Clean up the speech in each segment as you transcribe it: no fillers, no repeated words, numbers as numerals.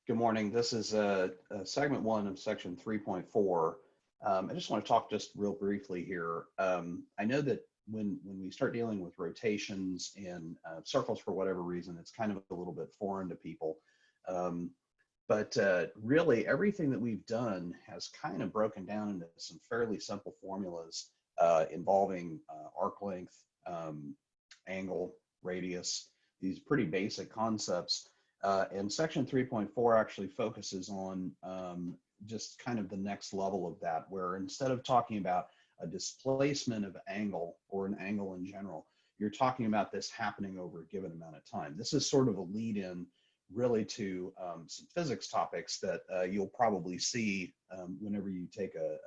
Good morning. This is segment one of section 3.4. I just want to talk just real briefly here. I know that when we start dealing with rotations and circles for whatever reason, it's kind of a little bit foreign to people. But really, everything that we've done has kind of broken down into some fairly simple formulas involving arc length, angle, radius, these pretty basic concepts. And section 3.4 actually focuses on just kind of the next level of that, where instead of talking about a displacement of angle or an angle in general, you're talking about this happening over a given amount of time. This is sort of a lead in really to some physics topics that you'll probably see whenever you take a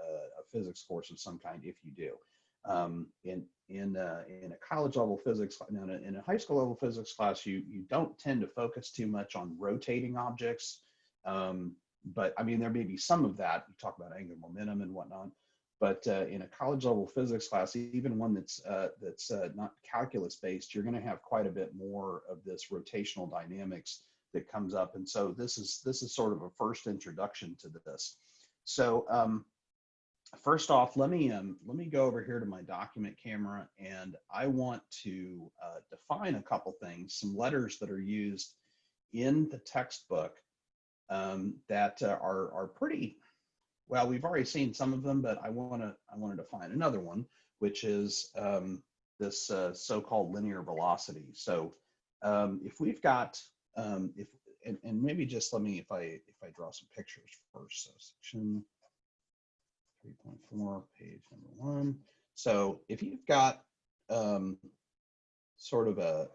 physics course of some kind, if you do. In a college level physics, in a high school level physics class, you don't tend to focus too much on rotating objects. But I mean, there may be some of that. You talk about angular momentum and whatnot. But in a college level physics class, even one that's not calculus based, you're going to have quite a bit more of this rotational dynamics that comes up. And so this is sort of a first introduction to this. So first off, let me go over here to my document camera, and I want to define a couple things, some letters that are used in the textbook that are pretty well. We've already seen some of them, but I want to define another one, which is this so-called linear velocity. So if we've got and maybe just let me if I draw some pictures first. So section 3.4, page number 1. So if you've got sort of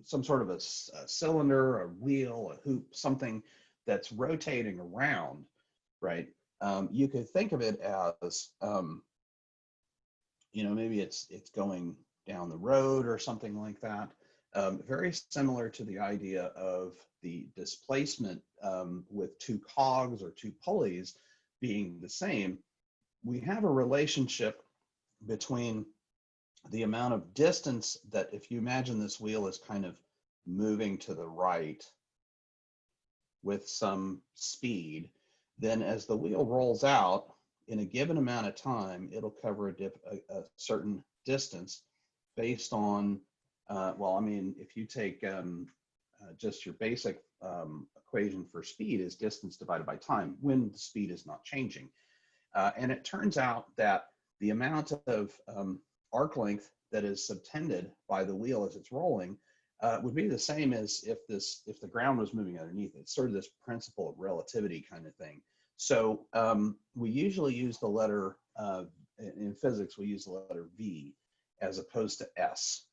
some sort of a cylinder, a wheel, a hoop, something that's rotating around, right? You could think of it as, maybe it's going down the road or something like that. Very similar to the idea of the displacement with two cogs or two pulleys being the same. We have a relationship between the amount of distance that, if you imagine this wheel is kind of moving to the right with some speed, then as the wheel rolls out in a given amount of time, it'll cover a certain distance based on, if you take just your basic equation for speed is distance divided by time when the speed is not changing. And it turns out that the amount of arc length that is subtended by the wheel as it's rolling would be the same as if the ground was moving underneath it. It's sort of this principle of relativity kind of thing. So we usually use the letter, in physics, we use the letter V as opposed to S.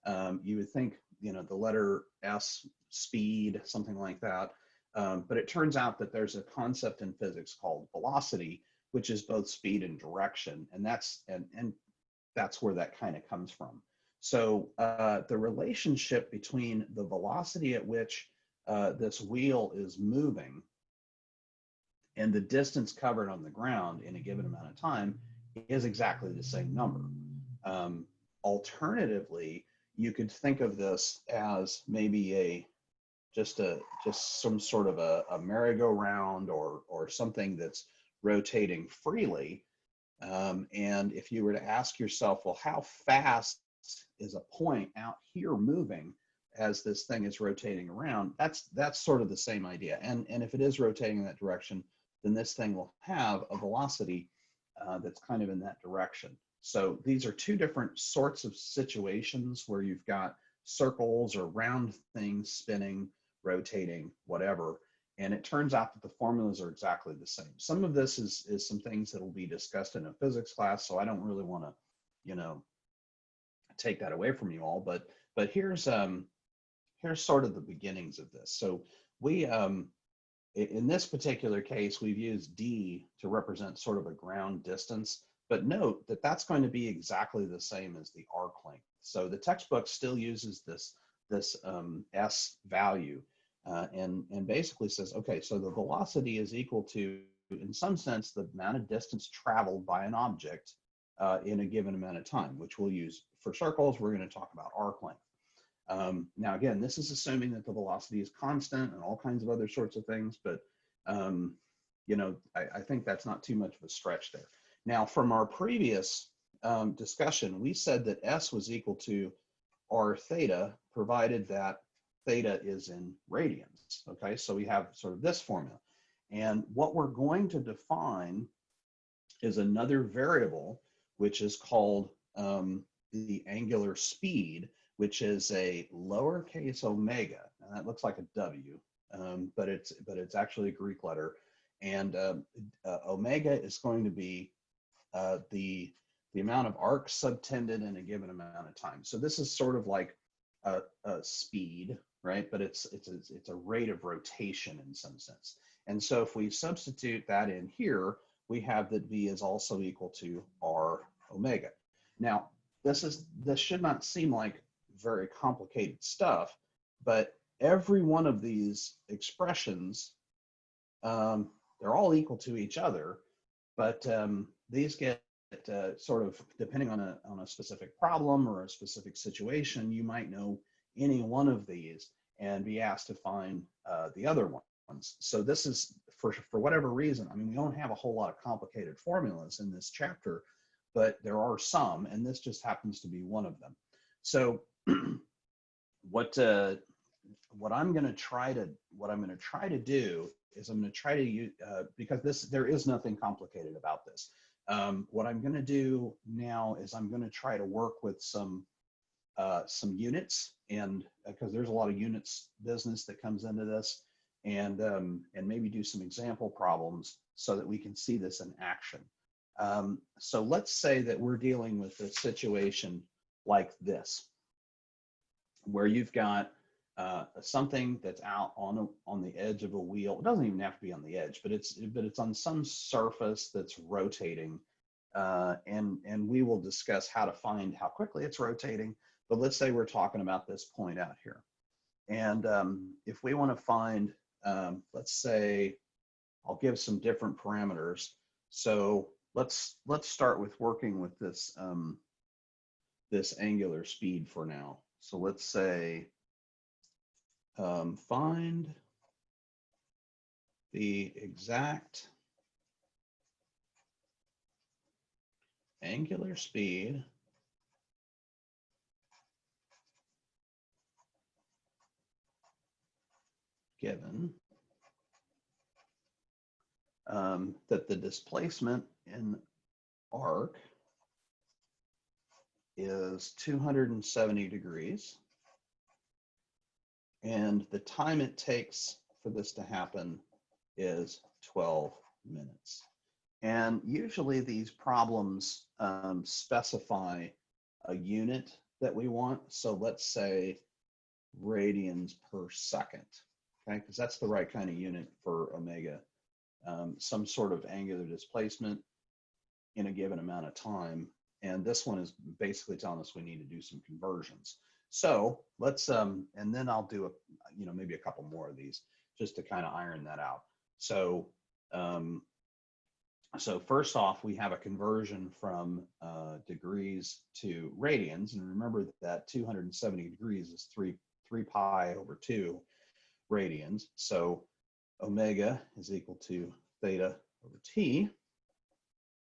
You would think, the letter S, speed, something like that. But it turns out that there's a concept in physics called velocity, which is both speed and direction. And that's where that kind of comes from. So the relationship between the velocity at which this wheel is moving and the distance covered on the ground in a given amount of time is exactly the same number. Alternatively, you could think of this as maybe just some sort of a merry-go-round or something that's rotating freely. And if you were to ask yourself, well, how fast is a point out here moving as this thing is rotating around? That's sort of the same idea. And if it is rotating in that direction, then this thing will have a velocity that's kind of in that direction. So these are two different sorts of situations where you've got circles or round things spinning, rotating, whatever. And it turns out that the formulas are exactly the same. Some of this is some things that will be discussed in a physics class, so I don't really want to, take that away from you all. But here's sort of the beginnings of this. So we in this particular case, we've used D to represent sort of a ground distance, but note that that's going to be exactly the same as the arc length. So the textbook still uses this S value and basically says, okay, so the velocity is equal to, in some sense, the amount of distance traveled by an object in a given amount of time, which we'll use for circles. We're going to talk about arc length. Now, again, this is assuming that the velocity is constant and all kinds of other sorts of things, but you know, I think that's not too much of a stretch there. Now, from our previous discussion, we said that S was equal to R theta, provided that theta is in radians. Okay, so we have sort of this formula. And what we're going to define is another variable, which is called the angular speed, which is a lowercase omega. And that looks like a W, but it's actually a Greek letter. And omega is going to be the amount of arcs subtended in a given amount of time. So this is sort of like a speed, right? But it's a rate of rotation in some sense. And so if we substitute that in here, we have that V is also equal to R omega. Now, this should not seem like very complicated stuff, but every one of these expressions, they're all equal to each other, but these get sort of, depending on a specific problem or a specific situation, you might know any one of these and be asked to find the other ones. So this is, for whatever reason, I mean, we don't have a whole lot of complicated formulas in this chapter, but there are some, and this just happens to be one of them. So what I'm going to try to do is I'm going to try to use, because there is nothing complicated about this. What I'm going to do now is I'm going to try to work with some units, and because there's a lot of units business that comes into this, and maybe do some example problems so that we can see this in action. So let's say that we're dealing with a situation like this, where you've got something that's out on the edge of a wheel. It doesn't even have to be on the edge, but it's on some surface that's rotating, and we will discuss how to find how quickly it's rotating. But let's say we're talking about this point out here, and if we want to find, let's say, I'll give some different parameters. So let's start with working with this this angular speed for now. So let's say find the exact angular speed given that the displacement in arc is 270 degrees, and the time it takes for this to happen is 12 minutes. And usually these problems specify a unit that we want. So let's say radians per second, okay? Because that's the right kind of unit for omega. Some sort of angular displacement in a given amount of time. And this one is basically telling us we need to do some conversions. So let's, and then I'll do maybe a couple more of these just to kind of iron that out. So, so first off, we have a conversion from degrees to radians, and remember that 270 degrees is 3 pi over 2 radians. So omega is equal to theta over t,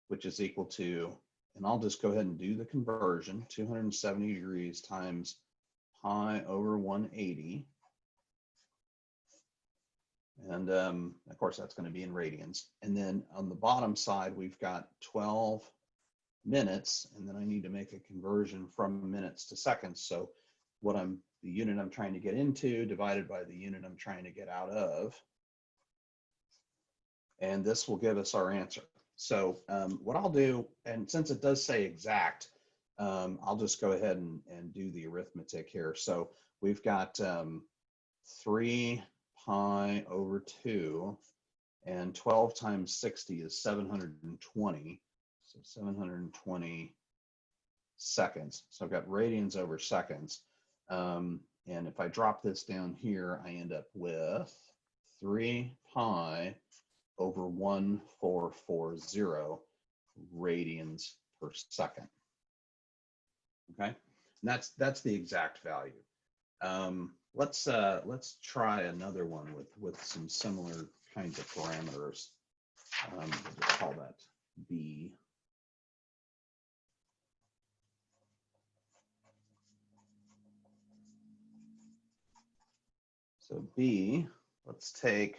which is equal to, and I'll just go ahead and do the conversion, 270 degrees times pi over 180. And of course, that's going to be in radians. And then on the bottom side, we've got 12 minutes, and then I need to make a conversion from minutes to seconds. So the unit I'm trying to get into divided by the unit I'm trying to get out of. And this will give us our answer. So what I'll do, and since it does say exact, I'll just go ahead and do the arithmetic here. So we've got 3 pi over 2, and 12 times 60 is 720. So 720 seconds. So I've got radians over seconds. And if I drop this down here, I end up with 3 pi over 1440 radians per second. Okay, and that's the exact value. Let's try another one with some similar kinds of parameters. We'll just call that B. So B, let's take,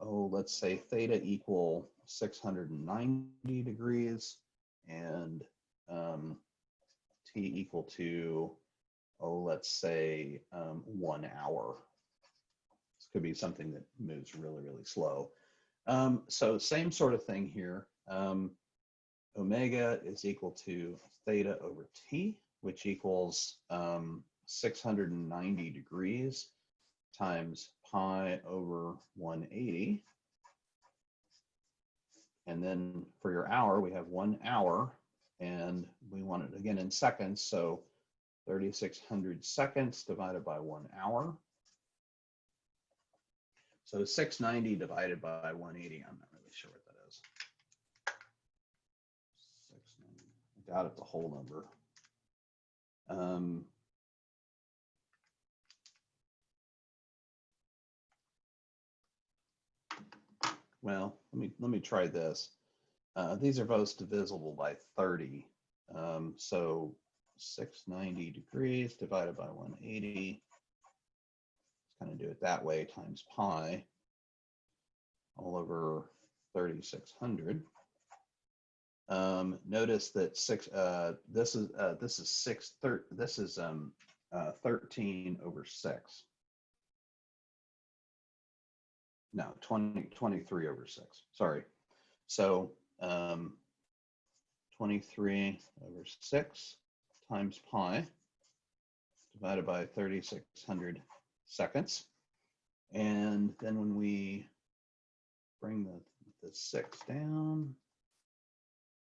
let's say theta equal 690 degrees and T equal to, let's say 1 hour. This could be something that moves really, really slow. So same sort of thing here. Omega is equal to theta over T, which equals 690 degrees times pi over 180. And then for your hour, we have 1 hour, and we want it again in seconds. So 3,600 seconds divided by 1 hour. So 690 divided by 180, I'm not really sure what that is. 690, I doubt it's a whole number. Well, let me try this. These are both divisible by 30. So 690 degrees divided by 180. Let's kind of do it that way, times pi all over 3,600. Notice that this is 13 over 6. No, 23 over 6. Sorry. So 23 over 6 times pi divided by 3,600 seconds. And then when we bring the 6 down,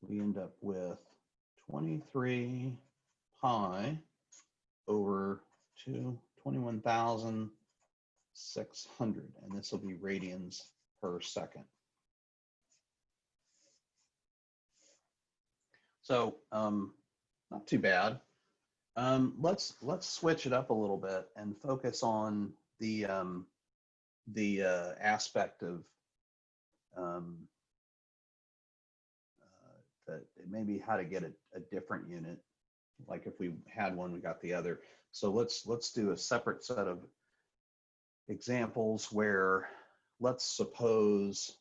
we end up with 23 pi over 21,600, and this will be radians per second. So not too bad. Let's switch it up a little bit and focus on the aspect of maybe how to get a different unit. Like if we had one, we got the other. So let's do a separate set of examples where, let's suppose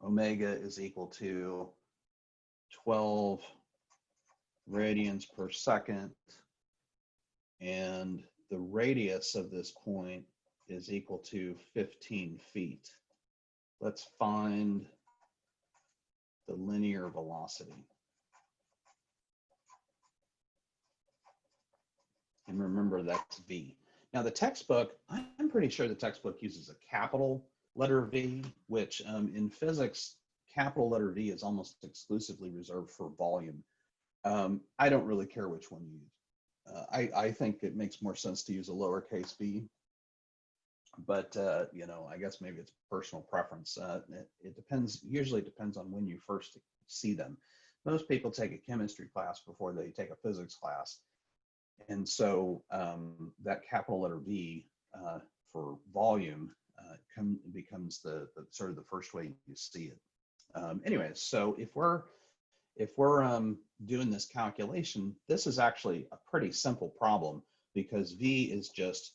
omega is equal to 12 radians per second, and the radius of this point is equal to 15 feet. Let's find the linear velocity. And remember, that's V. Now the textbook, I'm pretty sure the textbook uses a capital letter V, which in physics, capital letter V is almost exclusively reserved for volume. I don't really care which one you use. I think it makes more sense to use a lowercase v, but you know, I guess maybe it's personal preference. It depends, usually depends on when you first see them. Most people take a chemistry class before they take a physics class. And so that capital letter V for volume becomes the sort of the first way you see it. Anyway, so if we're doing this calculation, this is actually a pretty simple problem because V is just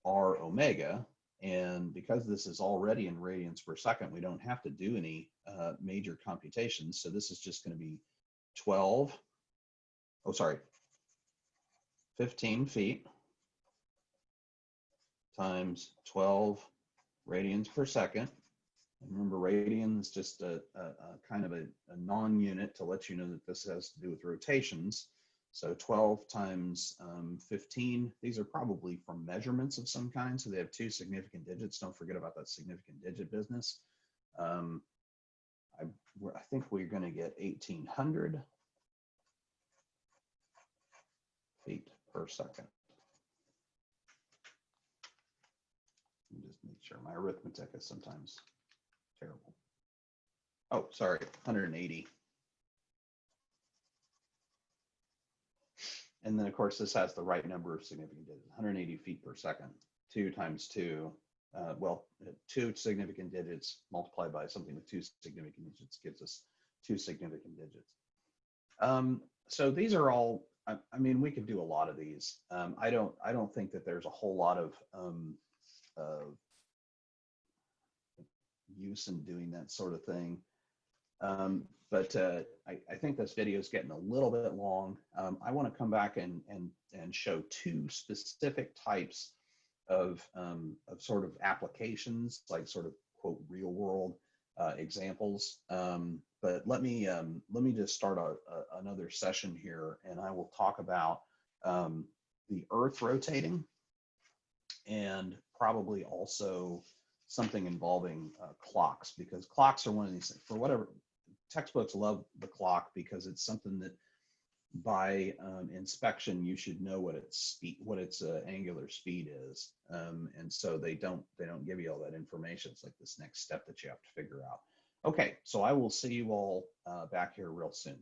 R omega, and because this is already in radians per second, we don't have to do any major computations. So this is just going to be 15 feet times 12 radians per second. And remember, radian is just a kind of a non-unit to let you know that this has to do with rotations. So 12 times 15, these are probably from measurements of some kind. So they have two significant digits. Don't forget about that significant digit business. I think we're going to get 1,800 feet per second. Let me just make sure my arithmetic is sometimes terrible. Oh, sorry, 180. And then of course, this has the right number of significant digits, 180 feet per second, 2 times 2. Well, 2 significant digits multiplied by something with 2 significant digits gives us 2 significant digits. So these are all, I mean, we could do a lot of these. I don't think that there's a whole lot of use in doing that sort of thing. But I think this video is getting a little bit long. I want to come back and show 2 specific types of sort of applications, like sort of quote real world examples. But let me just start another session here, and I will talk about the Earth rotating, and probably also something involving clocks, because clocks are one of these things. For whatever, textbooks love the clock because it's something that by inspection you should know what its speed, what its angular speed is, and so they don't give you all that information. It's like this next step that you have to figure out. Okay, so I will see you all back here real soon.